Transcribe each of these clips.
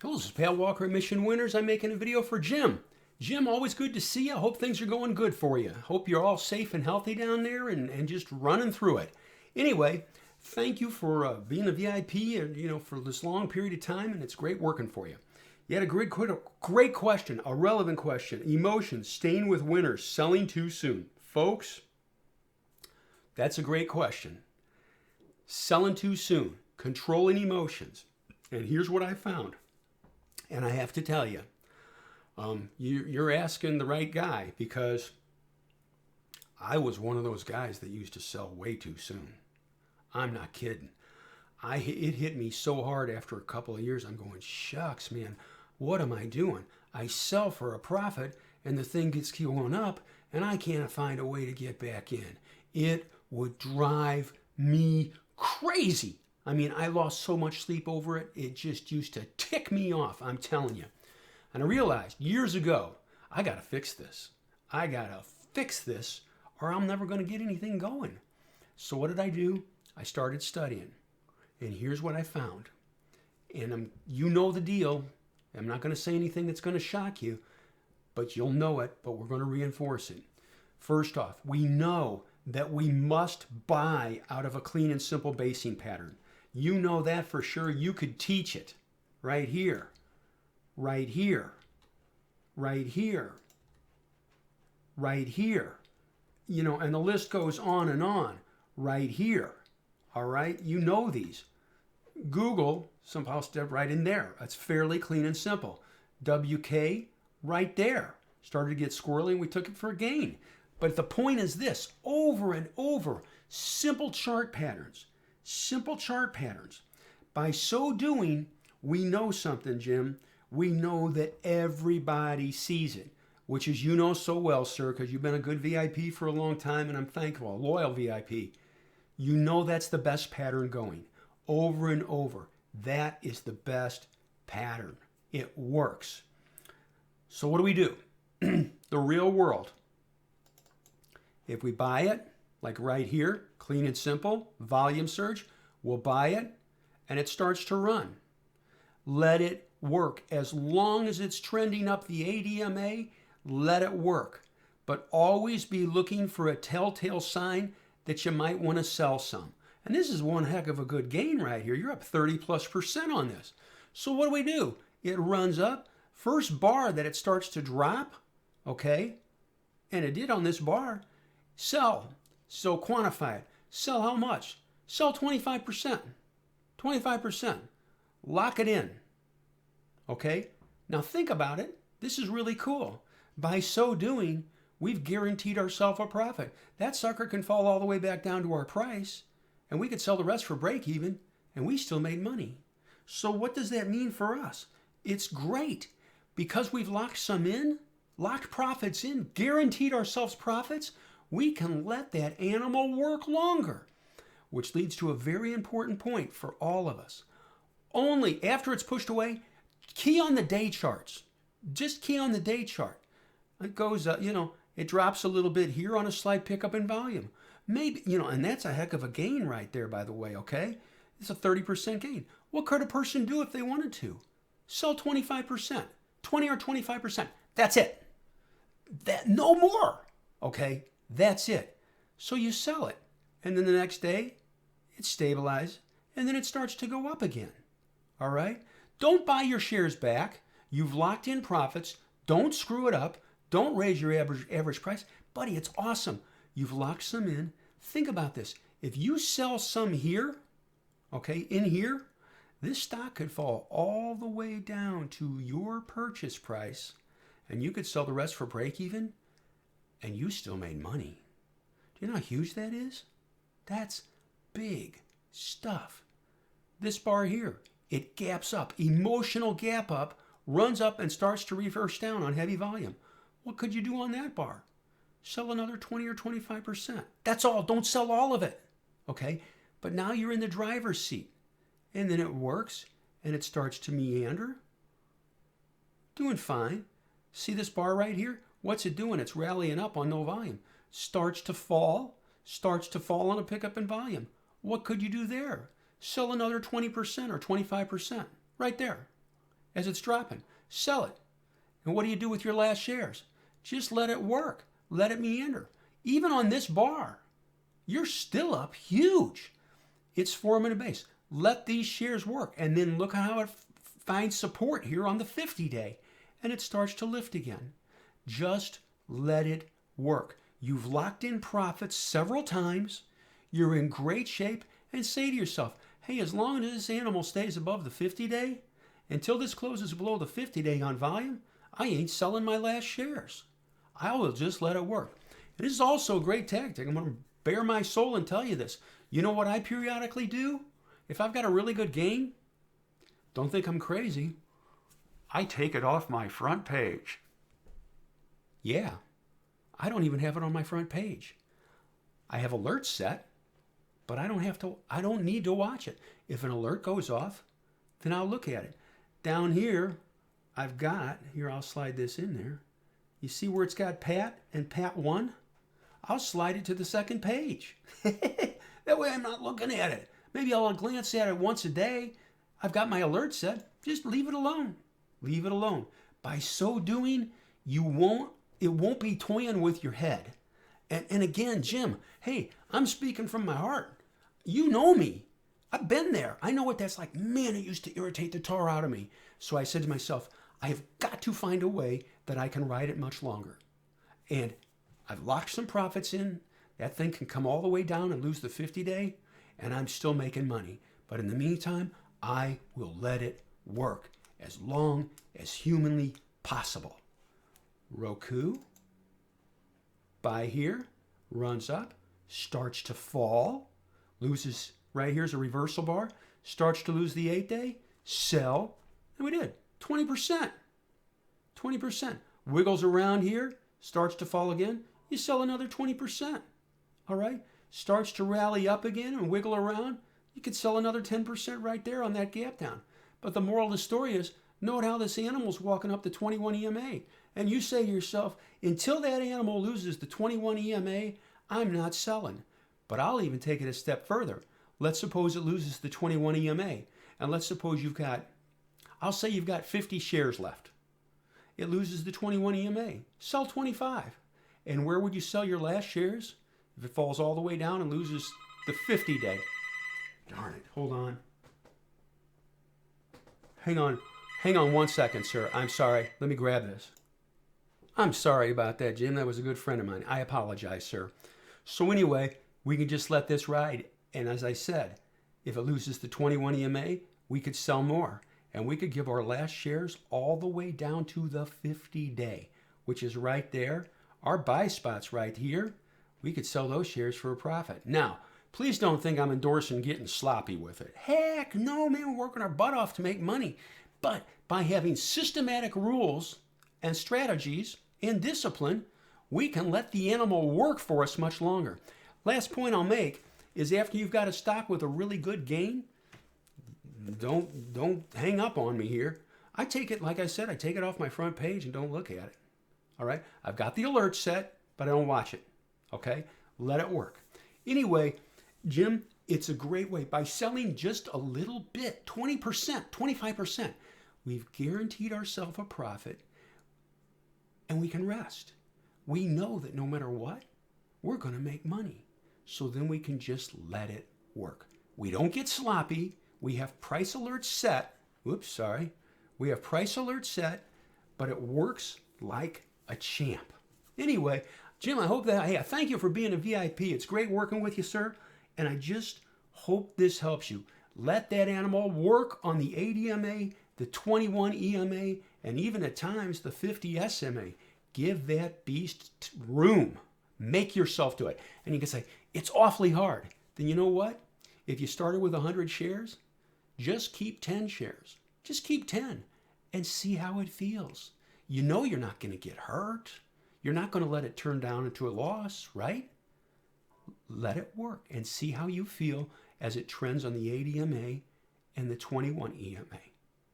Hello, this is Pat Walker at Mission Winners. I'm making a video for Jim. Jim, always good to see you. Hope things are going good for you. Hope you're all safe and healthy down there and just running through it. Anyway, thank you for being a VIP and for this long period of time, and it's great working for you. You had a great question, a relevant question. Emotions, staying with winners, selling too soon. Folks, that's a great question. Selling too soon, controlling emotions. And here's what I found. And I have to tell you, you're asking the right guy, because I was one of those guys that used to sell way too soon. I'm not kidding. It hit me so hard after a couple of years. I'm going, shucks, man, what am I doing? I sell for a profit and the thing gets going up and I can't find a way to get back in. It would drive me crazy. I mean, I lost so much sleep over it. It just used to tick me off, I'm telling you. And I realized years ago, I got to fix this. I got to fix this or I'm never going to get anything going. So what did I do? I started studying. And here's what I found. And you know the deal. I'm not going to say anything that's going to shock you, but you'll know it, but we're going to reinforce it. First off, we know that we must buy out of a clean and simple basing pattern. You know that for sure. You could teach it right here, right here, right here, right here. And the list goes on and on. Right here. All right? You know these. Google, somehow step right in there. It's fairly clean and simple. WK, right there. Started to get squirrely and we took it for a gain. But the point is this, over and over, simple chart patterns. Simple chart patterns. By so doing, we know something, Jim. We know that everybody sees it, which is you know so well, sir, because you've been a good VIP for a long time, and I'm thankful, a loyal VIP. You know that's the best pattern going. Over and over. That is the best pattern. It works. So what do? The real world. If we buy it, like right here, clean and simple, volume surge, we'll buy it and it starts to run. Let it work. As long as it's trending up the ADMA, let it work. But always be looking for a telltale sign that you might want to sell some. And this is one heck of a good gain right here. You're up 30+% on this. So what do? It runs up. First bar that it starts to drop, okay? And it did on this bar. Sell. So quantify it. Sell how much? Sell 25%. 25%. Lock it in. Okay? Now think about it. This is really cool. By so doing, we've guaranteed ourselves a profit. That sucker can fall all the way back down to our price, and we could sell the rest for break even, and we still made money. So what does that mean for us? It's great. Because we've locked some in, locked profits in, guaranteed ourselves profits, we can let that animal work longer, which leads to a very important point for all of us. Only after it's pushed away, key on the day charts. Just key on the day chart. It goes, it drops a little bit here on a slight pickup in volume. Maybe, and that's a heck of a gain right there, by the way, okay? It's a 30% gain. What could a person do if they wanted to? Sell 25%, 20 or 25%. That's it. No more, okay? That's it. So you sell it. And then the next day, it stabilizes, and then it starts to go up again. All right? Don't buy your shares back. You've locked in profits. Don't screw it up. Don't raise your average price. Buddy, it's awesome. You've locked some in. Think about this. If you sell some here, okay, in here, this stock could fall all the way down to your purchase price, and you could sell the rest for break even, and you still made money. Do you know how huge that is? That's big stuff. This bar here, it gaps up, emotional gap up, runs up and starts to reverse down on heavy volume. What could you do on that bar? Sell another 20 or 25%. That's all. Don't sell all of it. Okay? But now you're in the driver's seat. And then it works and it starts to meander. Doing fine. See this bar right here? What's it doing? It's rallying up on no volume. Starts to fall on a pickup in volume. What could you do there? Sell another 20% or 25% right there. as it's dropping. Sell it. And what do you do with your last shares? Just let it work. Let it meander. Even on this bar, you're still up huge. It's forming a base. Let these shares work. And then look at how it finds support here on the 50-day. And it starts to lift again. Just let it work. You've locked in profits several times. You're in great shape. And say to yourself, hey, as long as this animal stays above the 50-day, until this closes below the 50-day on volume, I ain't selling my last shares. I will just let it work. And this is also a great tactic. I'm going to bare my soul and tell you this. You know what I periodically do? If I've got a really good gain, don't think I'm crazy, I take it off my front page. Yeah, I don't even have it on my front page. I have alerts set, but I don't need to watch it. If an alert goes off, then I'll look at it. Down here, I'll slide this in there. You see where it's got Pat and Pat 1? I'll slide it to the second page. That way I'm not looking at it. Maybe I'll glance at it once a day. I've got my alert set. Just leave it alone. Leave it alone. By so doing, it won't be toying with your head. And again, Jim, hey, I'm speaking from my heart. You know me. I've been there. I know what that's like. Man, it used to irritate the tar out of me. So I said to myself, I have got to find a way that I can ride it much longer. And I've locked some profits in. That thing can come all the way down and lose the 50-day, and I'm still making money. But in the meantime, I will let it work as long as humanly possible. Roku, buy here, runs up, starts to fall, loses, right here's a reversal bar, starts to lose the 8-day, sell, and we did 20%. 20%. Wiggles around here, starts to fall again, you sell another 20%. All right? Starts to rally up again and wiggle around, you could sell another 10% right there on that gap down. But the moral of the story is, note how this animal's walking up to 21 EMA. And you say to yourself, until that animal loses the 21 EMA, I'm not selling. But I'll even take it a step further. Let's suppose it loses the 21 EMA. And let's suppose I'll say you've got 50 shares left. It loses the 21 EMA. Sell 25. And where would you sell your last shares? If it falls all the way down and loses the 50-day. Darn it. Hold on. Hang on 1 second, sir. I'm sorry. Let me grab this. I'm sorry about that, Jim. That was a good friend of mine. I apologize, sir. So anyway, we can just let this ride. And as I said, if it loses the 21 EMA, we could sell more. And we could give our last shares all the way down to the 50-day, which is right there. Our buy spot's right here. We could sell those shares for a profit. Now, please don't think I'm endorsing getting sloppy with it. Heck no, man, we're working our butt off to make money. But by having systematic rules and strategies and discipline, we can let the animal work for us much longer. Last point I'll make is after you've got a stock with a really good gain, don't hang up on me here. I take it, like I said, I take it off my front page and don't look at it. All right? I've got the alert set, but I don't watch it. Okay? Let it work. Anyway, Jim, it's a great way. By selling just a little bit, 20%, 25%, we've guaranteed ourselves a profit and we can rest. We know that no matter what, we're going to make money. So then we can just let it work. We don't get sloppy. We have price alerts set. We have price alerts set, but it works like a champ. Anyway, Jim, I thank you for being a VIP. It's great working with you, sir. And I just hope this helps you. Let that animal work on the 8 EMA, the 21 EMA, and even at times the 50 SMA. Give that beast room. Make yourself do it. And you can say, it's awfully hard. Then you know what? If you started with 100 shares, just keep 10 shares. Just keep 10 and see how it feels. You know you're not going to get hurt. You're not going to let it turn down into a loss, right? Let it work and see how you feel as it trends on the 8 EMA and the 21 EMA.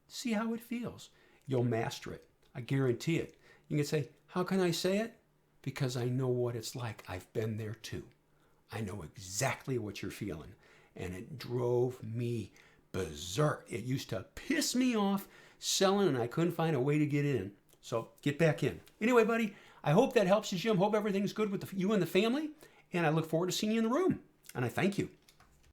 See how it feels. You'll master it. I guarantee it. You can say, how can I say it? Because I know what it's like. I've been there too. I know exactly what you're feeling. And it drove me berserk. It used to piss me off selling and I couldn't find a way to get in. So get back in. Anyway, buddy, I hope that helps you, Jim. Hope everything's good with you and the family. And I look forward to seeing you in the room. And I thank you.